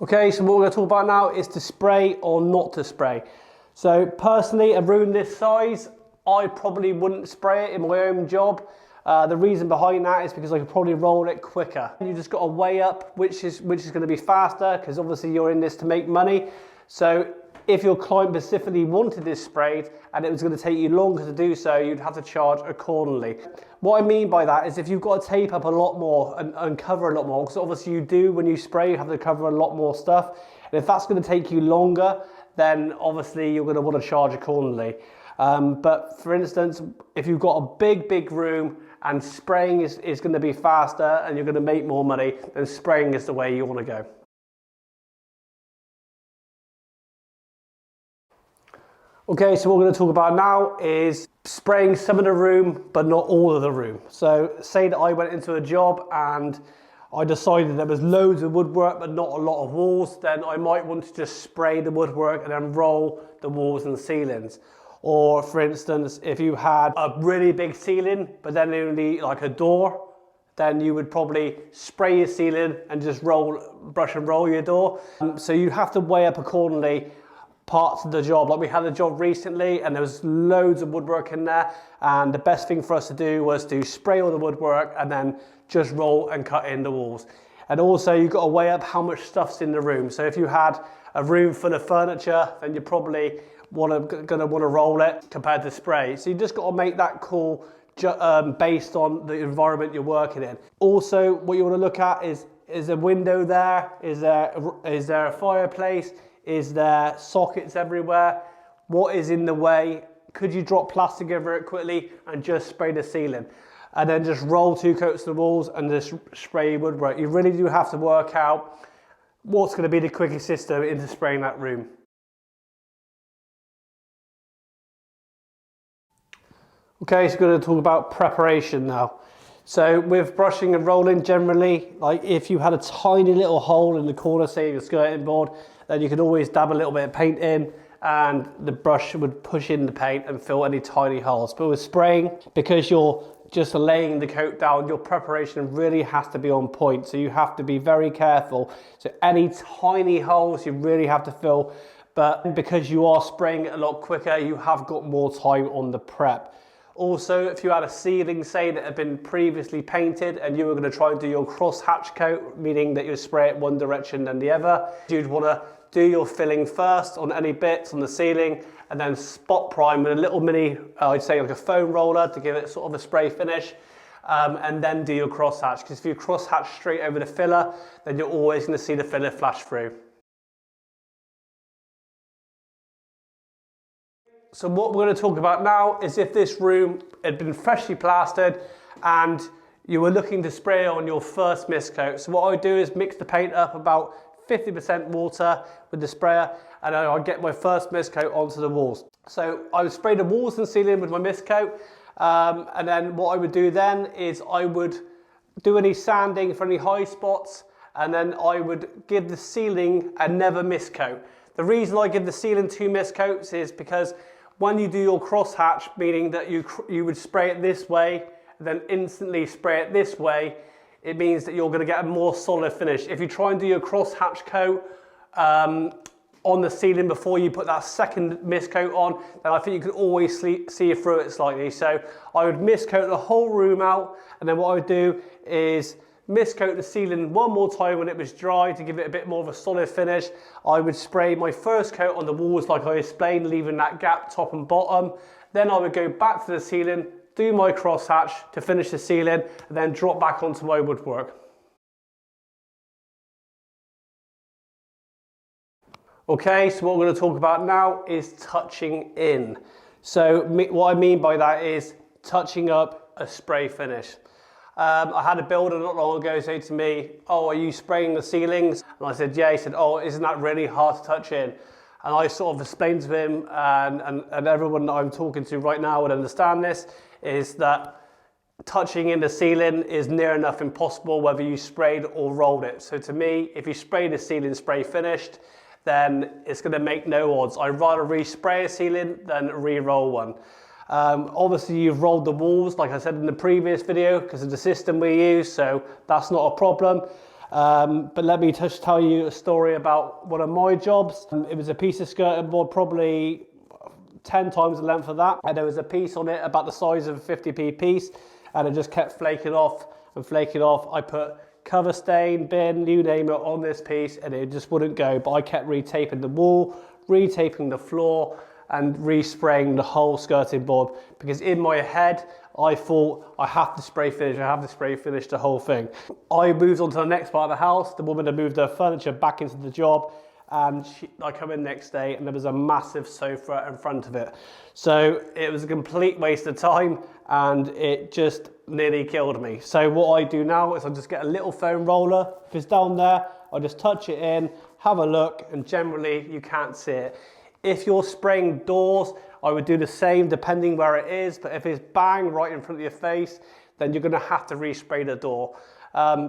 Okay, so what we're going to talk about now is to spray or not to spray. So personally, a room this size, I probably wouldn't spray it in my own job. The reason behind that is because I could probably roll it quicker. You just got to weigh up which is going to be faster, because obviously you're in this to make money. So if your client specifically wanted this sprayed and it was going to take you longer to do so, you'd have to charge accordingly. What I mean by that is if you've got to tape up a lot more and cover a lot more, because obviously you do when you spray, you have to cover a lot more stuff. And if that's going to take you longer, then obviously you're going to want to charge accordingly. But for instance, if you've got a big room and spraying is going to be faster and you're going to make more money, then spraying is the way you want to go. Okay, so what we're going to talk about now is spraying some of the room, but not all of the room. So say that I went into a job and I decided there was loads of woodwork, but not a lot of walls, then I might want to just spray the woodwork and then roll the walls and ceilings. Or for instance, if you had a really big ceiling, but then only like a door, then you would probably spray your ceiling and just brush and roll your door. So you have to weigh up accordingly parts of the job. Like we had a job recently and there was loads of woodwork in there, and the best thing for us to do was to spray all the woodwork and then just roll and cut in the walls. And also you've got to weigh up how much stuff's in the room. So if you had a room full of furniture, then you're probably going to want to roll it compared to spray. So you just got to make that call based on the environment you're working in. Also, what you want to look at is a window there? Is there a fireplace? Is there sockets everywhere? What is in the way? Could you drop plastic over it quickly and just spray the ceiling? And then just roll 2 coats of the walls and just spray woodwork. You really do have to work out what's going to be the quickest system into spraying that room. Okay, so we're going to talk about preparation now. So with brushing and rolling generally, like if you had a tiny little hole in the corner, say your skirting board, then you could always dab a little bit of paint in and the brush would push in the paint and fill any tiny holes. But with spraying, because you're just laying the coat down, your preparation really has to be on point. So you have to be very careful. So any tiny holes you really have to fill, but because you are spraying it a lot quicker, you have got more time on the prep. Also, if you had a ceiling, say, that had been previously painted and you were going to try and do your cross-hatch coat, meaning that you spray it one direction then the other, you'd want to do your filling first on any bits on the ceiling and then spot prime with a little mini, I'd say like a foam roller to give it sort of a spray finish, and then do your cross-hatch. Because if you cross-hatch straight over the filler, then you're always going to see the filler flash through. So what we're going to talk about now is if this room had been freshly plastered and you were looking to spray on your first mist coat. So what I would do is mix the paint up about 50% water with the sprayer, and then I'd get my first mist coat onto the walls. So I would spray the walls and ceiling with my mist coat, and then what I would do then is I would do any sanding for any high spots, and then I would give the ceiling a never mist coat. The reason I give the ceiling 2 mist coats is because when you do your crosshatch, meaning that you would spray it this way, then instantly spray it this way, it means that you're going to get a more solid finish. If you try and do your crosshatch coat on the ceiling before you put that second mist coat on, then I think you can always see through it slightly. So I would mist coat the whole room out, and then what I would do is mist coat the ceiling one more time when it was dry to give it a bit more of a solid finish. I would spray my first coat on the walls like I explained, leaving that gap top and bottom. Then I would go back to the ceiling, do my crosshatch to finish the ceiling, and then drop back onto my woodwork. Okay, so what we're going to talk about now is touching in. So what I mean by that is touching up a spray finish. I had a builder not long ago say to me, "Oh, are you spraying the ceilings?" And I said, "Yeah." He said, "Oh, isn't that really hard to touch in?" And I sort of explained to him, and everyone that I'm talking to right now would understand this, is that touching in the ceiling is near enough impossible whether you sprayed or rolled it. So to me, if you spray the ceiling spray finished, then it's going to make no odds. I'd rather respray a ceiling than re-roll one. Obviously you've rolled the walls like I said in the previous video because of the system we use, so that's not a problem. But let me just tell you a story about one of my jobs. It was a piece of skirting board, probably 10 times the length of that. And there was a piece on it about the size of a 50p piece, and it just kept flaking off and flaking off. I put cover stain, bin, you name it on this piece, and it just wouldn't go. But I kept retaping the wall, retaping the floor, and respraying the whole skirting board, because in my head I thought I have to spray finish the whole thing. I moved on to the next part of the house. The woman had moved her furniture back into the job, and I come in next day and there was a massive sofa in front of it. So it was a complete waste of time, and it just nearly killed me. So what I do now is I just get a little foam roller. If it's down there, I just touch it in, have a look, and generally you can't see it. If you're spraying doors, I would do the same depending where it is, but if it's bang right in front of your face, then you're gonna have to respray the door.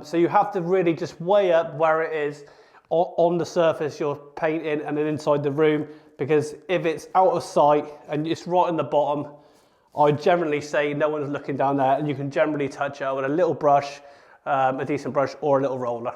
So you have to really just weigh up where it is on the surface you're painting and then inside the room, because if it's out of sight and it's right on the bottom, I generally say no one's looking down there, and you can generally touch it with a little brush, a decent brush, or a little roller.